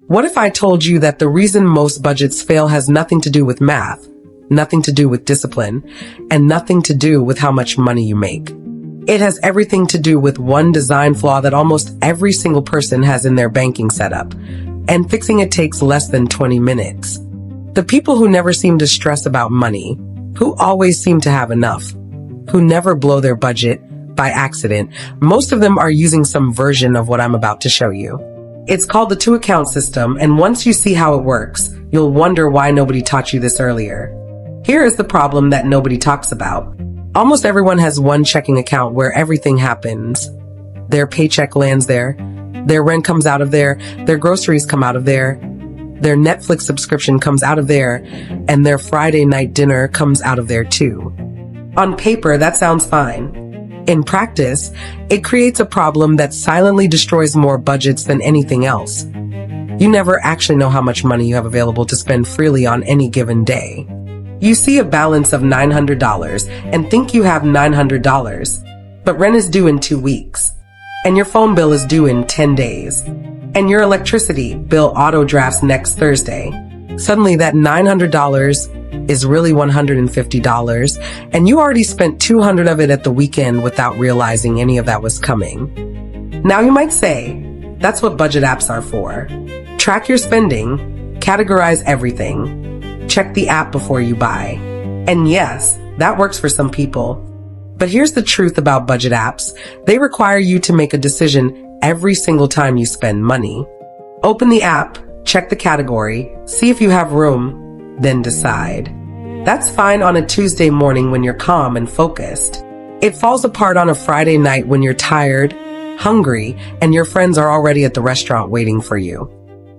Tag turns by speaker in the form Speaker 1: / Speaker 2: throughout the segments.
Speaker 1: What if I told you that the reason most budgets fail has nothing to do with math, nothing to do with discipline, and nothing to do with how much money you make? It has everything to do with one design flaw that almost every single person has in their banking setup, and fixing it takes less than 20 minutes. The people who never seem to stress about money, who always seem to have enough, who never blow their budget by accident, most of them are using some version of what I'm about to show you. It's called the two-account system, and once you see how it works, you'll wonder why nobody taught you this earlier. Here is the problem that nobody talks about. Almost everyone has one checking account where everything happens. Their paycheck lands there, their rent comes out of there, their groceries come out of there, their Netflix subscription comes out of there, and their Friday night dinner comes out of there too. On paper, that sounds fine. In practice, it creates a problem that silently destroys more budgets than anything else. You never actually know how much money you have available to spend freely on any given day. You see a balance of $900 and think you have $900, but rent is due in 2 weeks, and your phone bill is due in 10 days, and your electricity bill auto drafts next Thursday. Suddenly that $900 is really $150, and you already spent $200 of it at the weekend without realizing any of that was coming. Now you might say, that's what budget apps are for. Track your spending, categorize everything, check the app before you buy. And yes, that works for some people. But here's the truth about budget apps. They require you to make a decision every single time you spend money. Open the app, check the category, see if you have room, then decide. That's fine on a Tuesday morning when you're calm and focused. It falls apart on a Friday night when you're tired, hungry, and your friends are already at the restaurant waiting for you.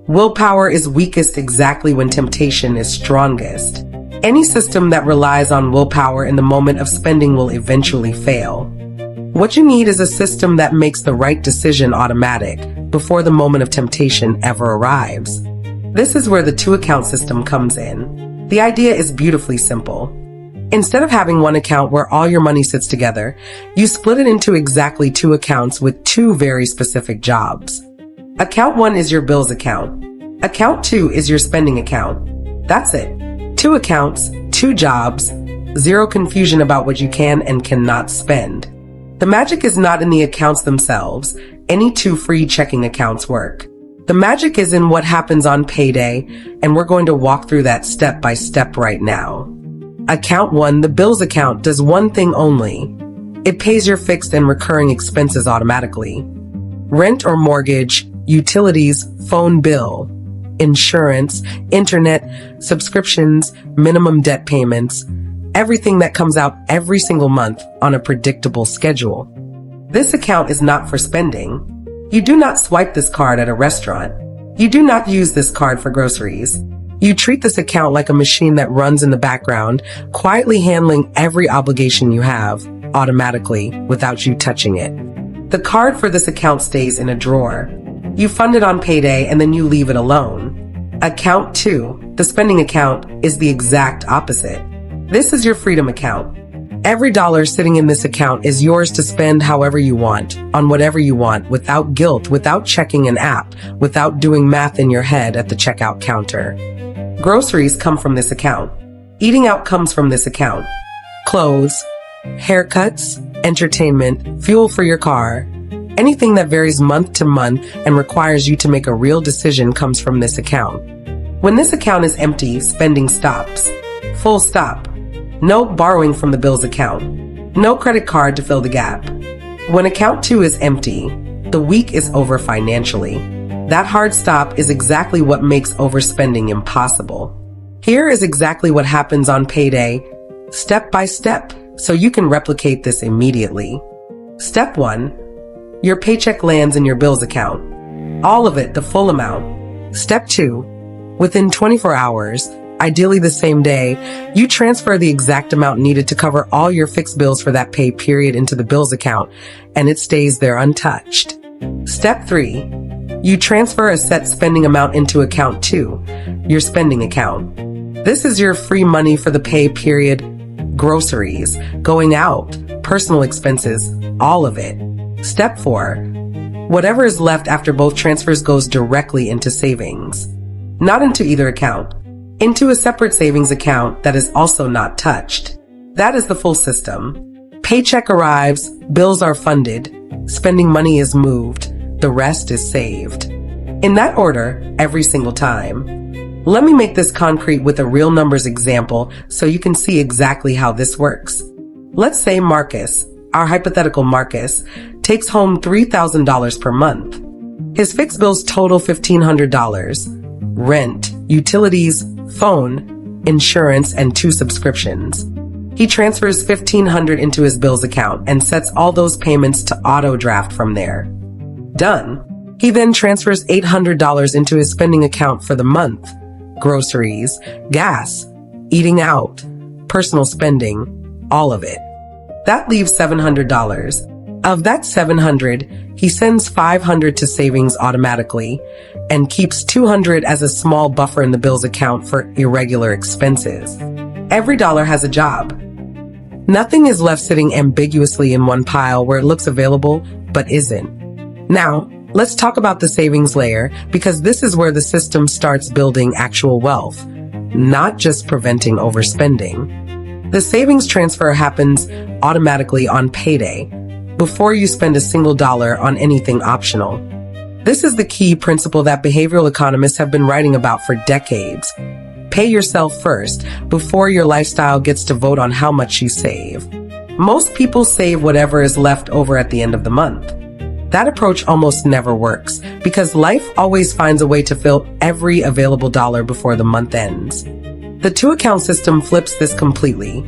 Speaker 1: Willpower is weakest exactly when temptation is strongest. Any system that relies on willpower in the moment of spending will eventually fail. What you need is a system that makes the right decision automatic before the moment of temptation ever arrives. This is where the two-account system comes in. The idea is beautifully simple. Instead of having one account where all your money sits together, you split it into exactly 2 accounts with 2 very specific jobs. Account 1 is your bills account. Account 2 is your spending account. That's it. 2 accounts, 2 jobs, 0 confusion about what you can and cannot spend. The magic is not in the accounts themselves. Any 2 free checking accounts work. The magic is in what happens on payday, and we're going to walk through that step by step right now. Account 1, the bills account, does one thing only. It pays your fixed and recurring expenses automatically. Rent or mortgage, utilities, phone bill, insurance, internet, subscriptions, minimum debt payments, everything that comes out every single month on a predictable schedule. This account is not for spending. You do not swipe this card at a restaurant. You do not use this card for groceries. You treat this account like a machine that runs in the background, quietly handling every obligation you have automatically without you touching it. The card for this account stays in a drawer. You fund it on payday and then you leave it alone. Account 2, the spending account, is the exact opposite. This is your freedom account. Every dollar sitting in this account is yours to spend however you want, on whatever you want, without guilt, without checking an app, without doing math in your head at the checkout counter. Groceries come from this account. Eating out comes from this account. Clothes, haircuts, entertainment, fuel for your car, anything that varies month to month and requires you to make a real decision comes from this account. When this account is empty, spending stops. Full stop. No borrowing from the bills account. No credit card to fill the gap. When account 2 is empty, the week is over financially. That hard stop is exactly what makes overspending impossible. Here is exactly what happens on payday, step by step, so you can replicate this immediately. Step 1. Your paycheck lands in your bills account. All of it, the full amount. Step 2. Within 24 hours, ideally the same day, you transfer the exact amount needed to cover all your fixed bills for that pay period into the bills account, and it stays there untouched. Step 3. You transfer a set spending amount into account 2, your spending account. This is your free money for the pay period, groceries, going out, personal expenses, all of it. Step 4. Whatever is left after both transfers goes directly into savings. Not into either account. Into a separate savings account that is also not touched. That is the full system. Paycheck arrives, bills are funded, spending money is moved, the rest is saved. In that order, every single time. Let me make this concrete with a real numbers example so you can see exactly how this works. Let's say Marcus, our hypothetical Marcus, takes home $3,000 per month. His fixed bills total $1,500. Rent, utilities, phone, insurance, and 2 subscriptions. He transfers $1,500 into his bills account and sets all those payments to auto draft from there. Done. He then transfers $800 into his spending account for the month. Groceries, gas, eating out, personal spending, all of it. That leaves $700. Of that $700, he sends $500 to savings automatically and keeps $200 as a small buffer in the bills account for irregular expenses. Every dollar has a job. Nothing is left sitting ambiguously in one pile where it looks available but isn't. Now, let's talk about the savings layer, because this is where the system starts building actual wealth, not just preventing overspending. The savings transfer happens automatically on payday, before you spend a single dollar on anything optional. This is the key principle that behavioral economists have been writing about for decades. Pay yourself first, before your lifestyle gets to vote on how much you save. Most people save whatever is left over at the end of the month. That approach almost never works, because life always finds a way to fill every available dollar before the month ends. The 2-account system flips this completely.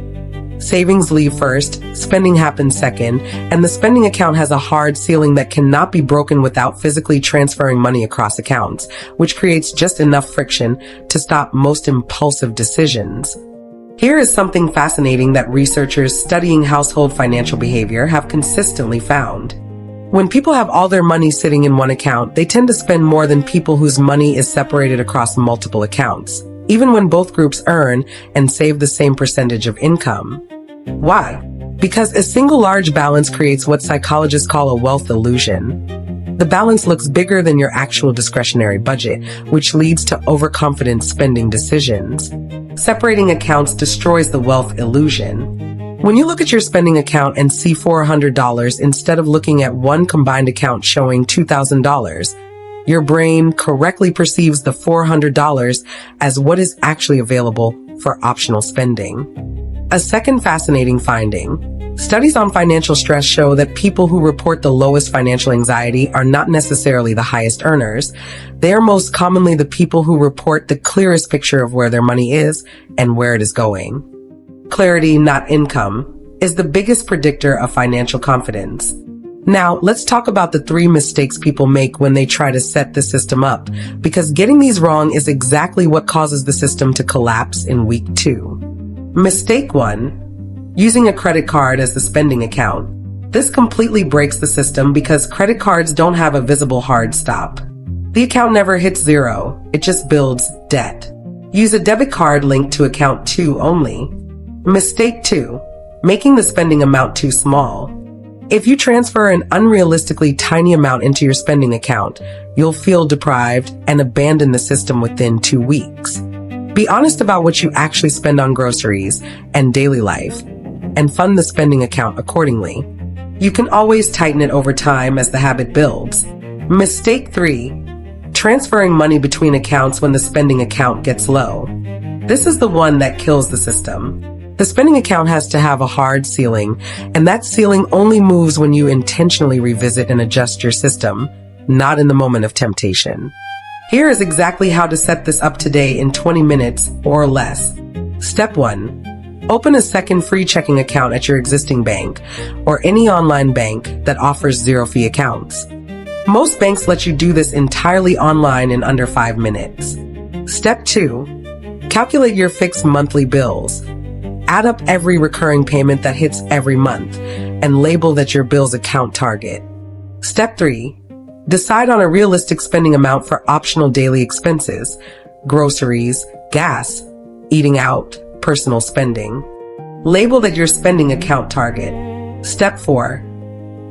Speaker 1: Savings leave first, spending happens second, and the spending account has a hard ceiling that cannot be broken without physically transferring money across accounts, which creates just enough friction to stop most impulsive decisions. Here is something fascinating that researchers studying household financial behavior have consistently found. When people have all their money sitting in one account, they tend to spend more than people whose money is separated across multiple accounts, even when both groups earn and save the same percentage of income. Why? Because a single large balance creates what psychologists call a wealth illusion. The balance looks bigger than your actual discretionary budget, which leads to overconfident spending decisions. Separating accounts destroys the wealth illusion. When you look at your spending account and see $400 instead of looking at one combined account showing $2,000, your brain correctly perceives the $400 as what is actually available for optional spending. A second fascinating finding. Studies on financial stress show that people who report the lowest financial anxiety are not necessarily the highest earners. They are most commonly the people who report the clearest picture of where their money is and where it is going. Clarity, not income, is the biggest predictor of financial confidence. Now, let's talk about the 3 mistakes people make when they try to set the system up, because getting these wrong is exactly what causes the system to collapse in week 2. Mistake 1. Using a credit card as the spending account. This completely breaks the system because credit cards don't have a visible hard stop. The account never hits 0, it just builds debt. Use a debit card linked to account 2 only. Mistake 2. Making the spending amount too small. If you transfer an unrealistically tiny amount into your spending account, you'll feel deprived and abandon the system within 2 weeks. Be honest about what you actually spend on groceries and daily life, and fund the spending account accordingly. You can always tighten it over time as the habit builds. Mistake 3. Transferring money between accounts when the spending account gets low. This is the one that kills the system. The spending account has to have a hard ceiling, and that ceiling only moves when you intentionally revisit and adjust your system, not in the moment of temptation. Here is exactly how to set this up today in 20 minutes or less. Step 1. Open a second free checking account at your existing bank or any online bank that offers zero-fee accounts. Most banks let you do this entirely online in under 5 minutes. Step 2. Calculate your fixed monthly bills. Add up every recurring payment that hits every month and label that your bill's account target. Step 3. Decide on a realistic spending amount for optional daily expenses, groceries, gas, eating out, personal spending. Label that your spending account target. Step 4.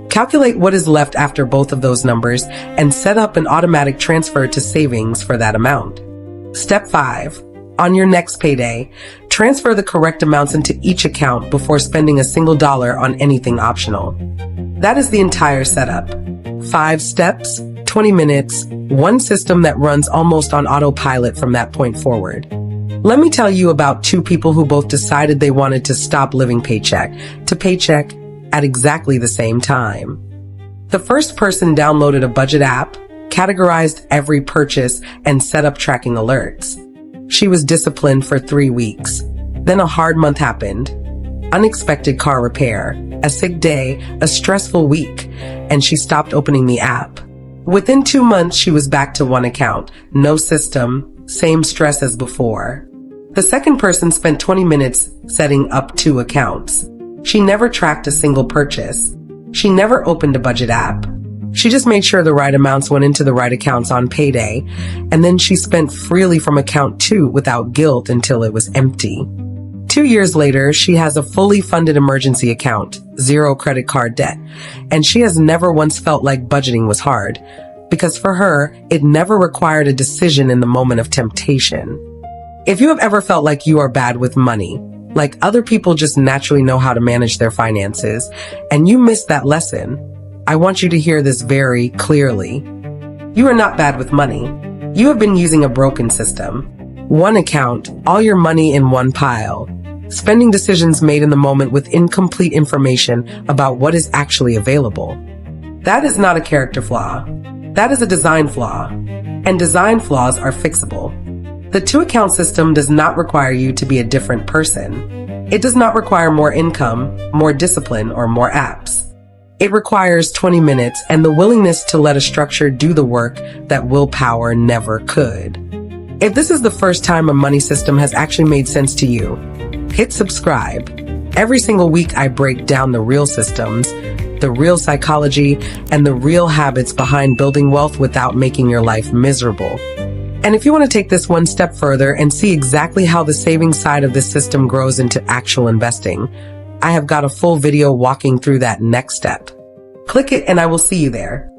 Speaker 1: Calculate what is left after both of those numbers and set up an automatic transfer to savings for that amount. Step 5. On your next payday, transfer the correct amounts into each account before spending a single dollar on anything optional. That is the entire setup. 5 steps, 20 minutes, one system that runs almost on autopilot from that point forward. Let me tell you about 2 people who both decided they wanted to stop living paycheck to paycheck at exactly the same time. The first person downloaded a budget app, categorized every purchase, and set up tracking alerts. She was disciplined for 3 weeks. Then a hard month happened. Unexpected car repair, a sick day, a stressful week, and she stopped opening the app. Within 2 months, she was back to one account, no system, same stress as before. The second person spent 20 minutes setting up 2 accounts. She never tracked a single purchase. She never opened a budget app. She just made sure the right amounts went into the right accounts on payday, and then she spent freely from account 2 without guilt until it was empty. 2 years later, she has a fully funded emergency account, 0 credit card debt, and she has never once felt like budgeting was hard, because for her, it never required a decision in the moment of temptation. If you have ever felt like you are bad with money, like other people just naturally know how to manage their finances, and you missed that lesson, I want you to hear this very clearly. You are not bad with money. You have been using a broken system. One account, all your money in one pile. Spending decisions made in the moment with incomplete information about what is actually available. That is not a character flaw. That is a design flaw. And design flaws are fixable. The 2-account system does not require you to be a different person. It does not require more income, more discipline, or more apps. It requires 20 minutes and the willingness to let a structure do the work that willpower never could. If this is the first time a money system has actually made sense to you, hit subscribe. Every single week I break down the real systems, the real psychology, and the real habits behind building wealth without making your life miserable. And if you want to take this one step further and see exactly how the savings side of this system grows into actual investing, I have got a full video walking through that next step. Click it and I will see you there.